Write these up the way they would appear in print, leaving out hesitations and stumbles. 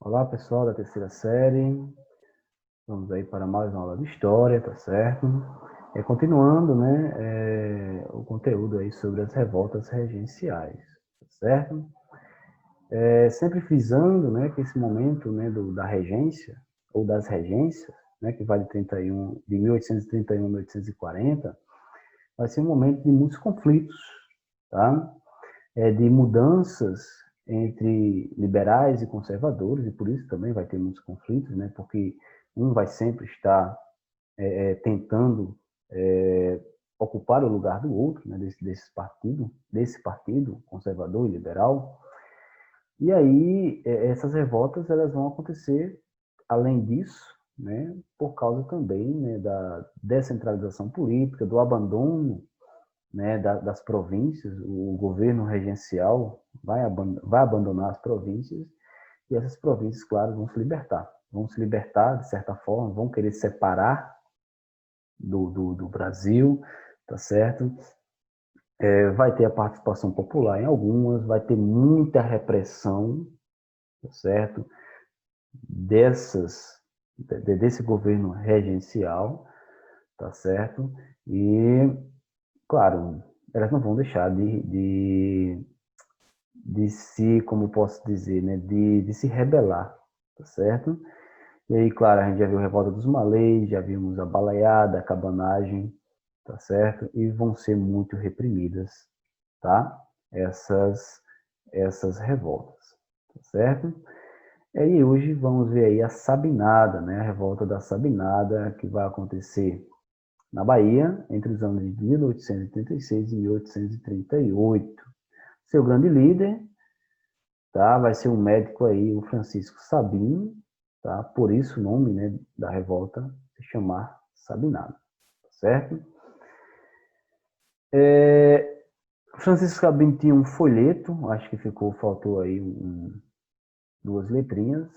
Olá, pessoal da terceira série. Vamos aí para mais uma aula de história, tá certo? Continuando, né, o conteúdo aí sobre as revoltas regenciais, tá certo? Sempre frisando, né, que esse momento, né, da regência ou das regências, né, que vai de 1831 a 1840, vai ser um momento de muitos conflitos, tá? De mudanças entre liberais e conservadores, e por isso também vai ter muitos conflitos, né? Porque um vai sempre estar tentando ocupar o lugar do outro, né? Desse partido conservador e liberal. E aí essas revoltas elas vão acontecer, além disso, né? Por causa também, né, da descentralização política, do abandono, né, das províncias. O governo regencial vai abandonar as províncias e essas províncias, claro, vão se libertar de certa forma, vão querer separar do Brasil, tá certo? Vai ter a participação popular em algumas, vai ter muita repressão, tá certo? Desse governo regencial, tá certo? E, claro, elas não vão deixar de se, como posso dizer, né, de se rebelar, tá certo? E aí, claro, a gente já viu a Revolta dos Malês, já vimos a balaiada, a cabanagem, tá certo? E vão ser muito reprimidas, tá? Essas revoltas, tá certo? E aí hoje vamos ver aí a Sabinada, né? A Revolta da Sabinada, que vai acontecer na Bahia entre os anos de 1836 e 1838. Seu grande líder, tá? Vai ser um médico aí, o Francisco Sabino, tá? Por isso o nome, né, da revolta se chamar Sabinada, tá certo? Francisco Sabino tinha um folheto, acho que faltou aí duas letrinhas,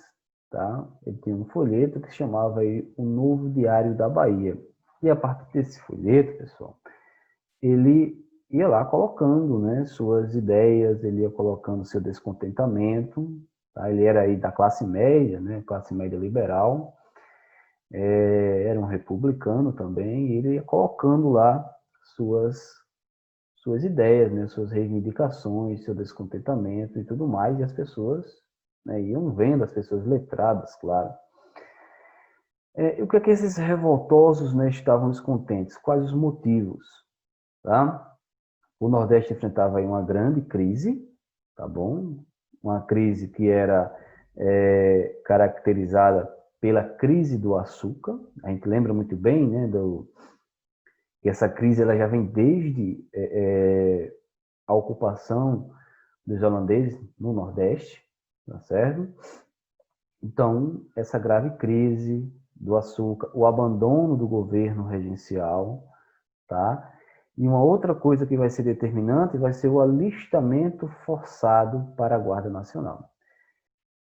tá? Ele tinha um folheto que se chamava aí o Novo Diário da Bahia. E a partir desse folheto, pessoal, ele ia lá colocando, né, suas ideias, ele ia colocando seu descontentamento, tá? Ele era aí da classe média, né, classe média liberal, era um republicano também, e ele ia colocando lá suas ideias, né, suas reivindicações, seu descontentamento e tudo mais, e as pessoas, né, iam vendo, as pessoas letradas, claro. E o que é que esses revoltosos, né, estavam descontentes? Quais os motivos? Tá? O Nordeste enfrentava aí uma grande crise, tá bom? Uma crise que era caracterizada pela crise do açúcar. A gente lembra muito bem, né, que essa crise ela já vem desde a ocupação dos holandeses no Nordeste, tá certo? Então, essa grave crise do açúcar, o abandono do governo regencial, tá? E uma outra coisa que vai ser determinante vai ser o alistamento forçado para a Guarda Nacional.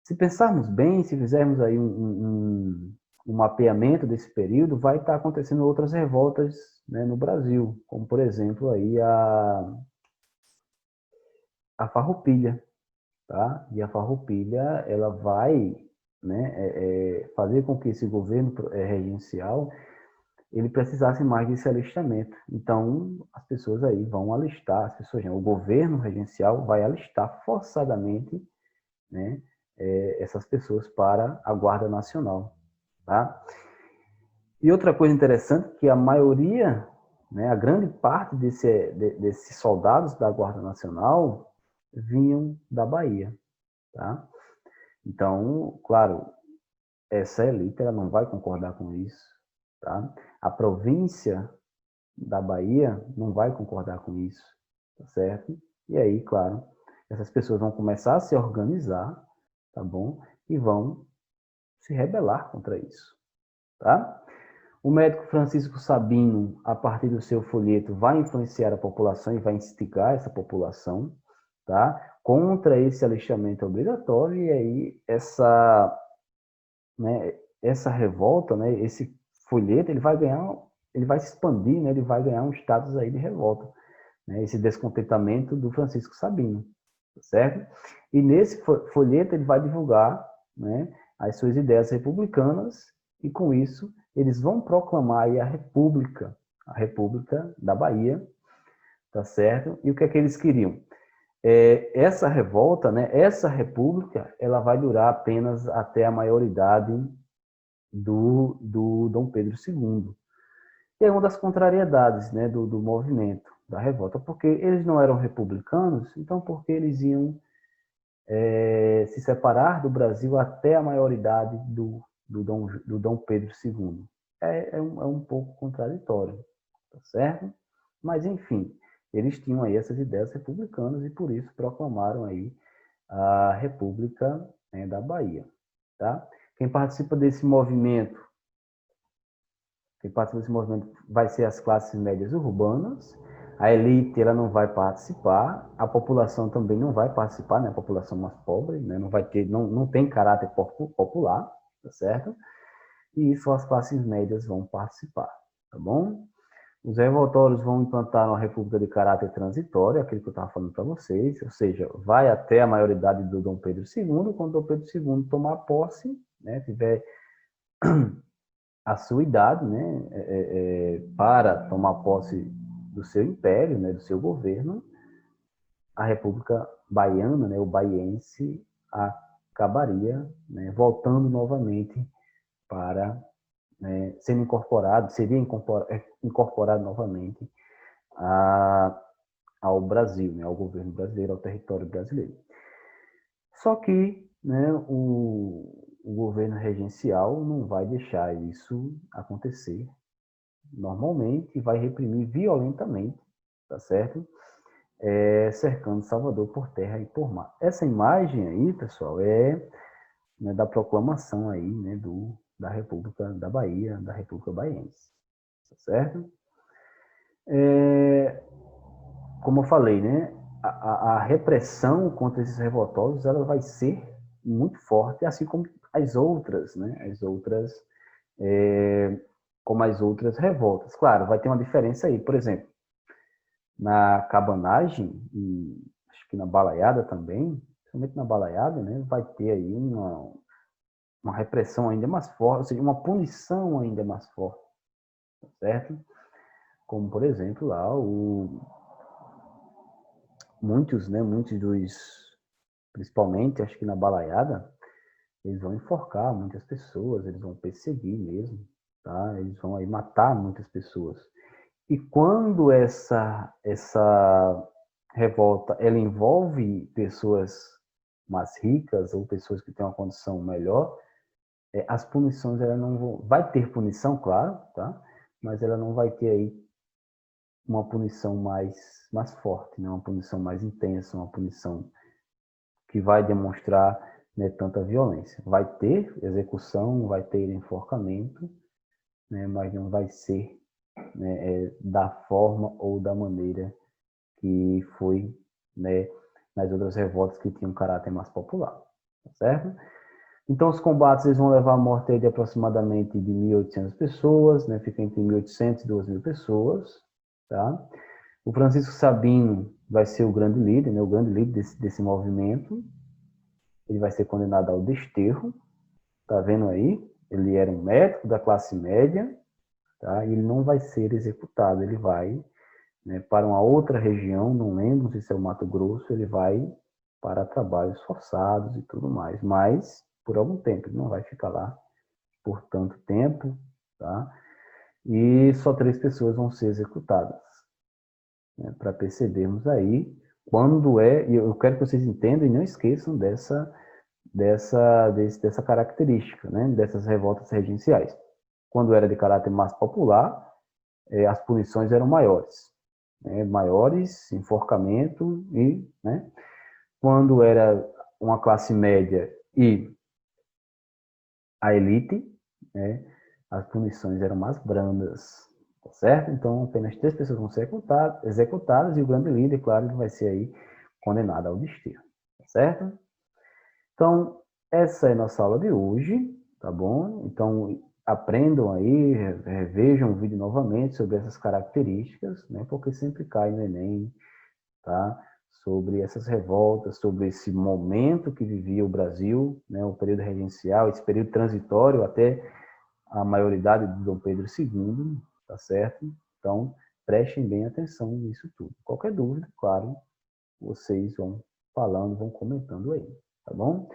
Se pensarmos bem, se fizermos aí um mapeamento desse período, vai estar acontecendo outras revoltas, né, no Brasil, como por exemplo aí a Farroupilha, tá? E a Farroupilha ela vai, né, fazer com que esse governo regencial ele precisasse mais desse alistamento. Então, as pessoas aí vão alistar, as pessoas, o governo regencial vai alistar forçadamente, né, essas pessoas para a Guarda Nacional, tá? E outra coisa interessante que a maioria, né, a grande parte desses soldados da Guarda Nacional vinham da Bahia, tá? Então, claro, essa elite ela não vai concordar com isso, tá? A província da Bahia não vai concordar com isso, tá certo? E aí, claro, essas pessoas vão começar a se organizar, tá bom? E vão se rebelar contra isso, tá? O médico Francisco Sabino, a partir do seu folheto, vai influenciar a população e vai instigar essa população, tá? Contra esse alistamento obrigatório, e aí essa revolta, né, esse folheto, ele vai se expandir, né, ele vai ganhar um status aí de revolta, né, esse descontentamento do Francisco Sabino, certo? E nesse folheto ele vai divulgar, né, as suas ideias republicanas, e com isso eles vão proclamar aí a República da Bahia, tá certo? E o que é que eles queriam? Essa revolta, né, essa república, ela vai durar apenas até a maioridade do Dom Pedro II. E é uma das contrariedades, né, do movimento, da revolta, porque eles não eram republicanos, então por que eles iam se separar do Brasil até a maioridade do Dom Pedro II? É um pouco contraditório, tá certo? Mas, enfim, eles tinham aí essas ideias republicanas e por isso proclamaram aí a República, né, da Bahia, tá? Quem participa desse movimento vai ser as classes médias urbanas, a elite ela não vai participar, a população também não vai participar, né? A população mais pobre, né? Não tem caráter popular, tá certo? E só as classes médias vão participar, tá bom? Os revoltórios vão implantar uma república de caráter transitório, aquilo que eu estava falando para vocês, ou seja, vai até a maioridade do Dom Pedro II, quando Dom Pedro II tomar posse, né, tiver a sua idade, né, para tomar posse do seu império, né, do seu governo, a República Baiana, né, o baiense, acabaria, né, voltando novamente para, né, seria incorporado novamente ao Brasil, né, ao governo brasileiro, ao território brasileiro. Só que, né, o governo regencial não vai deixar isso acontecer normalmente e vai reprimir violentamente, tá certo? Cercando Salvador por terra e por mar. Essa imagem aí, pessoal, né, da proclamação aí, né, da República da Bahia, da República Baiense, tá certo? Como eu falei, né, a repressão contra esses revoltosos ela vai ser muito forte, assim como as outras, né, como as outras revoltas. Claro, vai ter uma diferença aí, por exemplo, na cabanagem e acho que na balaiada também, principalmente na balaiada, né, vai ter aí uma repressão ainda mais forte, ou seja, uma punição ainda mais forte, certo? Como, por exemplo, lá muitos principalmente, acho que na balaiada, eles vão enforcar muitas pessoas, eles vão perseguir mesmo, tá? Eles vão aí matar muitas pessoas. E quando essa revolta ela envolve pessoas mais ricas ou pessoas que têm uma condição melhor, as punições ela não vão, vai ter punição, claro, tá? Mas ela não vai ter aí uma punição mais forte, né? Uma punição mais intensa, uma punição que vai demonstrar, né, tanta violência. Vai ter execução, vai ter enforcamento, né? Mas não vai ser, né, da forma ou da maneira que foi, né, nas outras revoltas que tinham um caráter mais popular, tá certo? Então, os combates eles vão levar à morte de aproximadamente de 1.800 pessoas, né? Fica entre 1.800 e 2.000 pessoas, tá? O Francisco Sabino vai ser o grande líder, né? O grande líder desse movimento. Ele vai ser condenado ao desterro, tá vendo aí? Ele era um médico da classe média, tá? E ele não vai ser executado, ele vai, né, para uma outra região, não lembro se é o Mato Grosso, ele vai para trabalhos forçados e tudo mais, mas por algum tempo, ele não vai ficar lá por tanto tempo, tá? E só 3 pessoas vão ser executadas, né, para percebermos aí quando e eu quero que vocês entendam e não esqueçam dessa característica, né, dessas revoltas regenciais. Quando era de caráter mais popular, as punições eram maiores, né, enforcamento e, né, quando era uma classe média e a elite, né, as punições eram mais brandas, tá certo? Então, apenas 3 pessoas vão ser executadas e o grande líder, claro, vai ser aí condenado ao desterro, tá certo? Então, essa é a nossa aula de hoje, tá bom? Então, aprendam aí, revejam o vídeo novamente sobre essas características, né? Porque sempre cai no Enem, tá? sobre essas revoltas, sobre esse momento que vivia o Brasil, né, o período regencial, esse período transitório até a maioridade de Dom Pedro II, tá certo? Então, prestem bem atenção nisso tudo. Qualquer dúvida, claro, vocês vão falando, vão comentando aí, tá bom?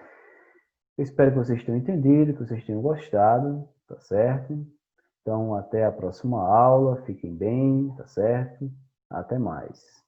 Eu espero que vocês tenham entendido, que vocês tenham gostado, tá certo? Então, até a próxima aula, fiquem bem, tá certo? Até mais.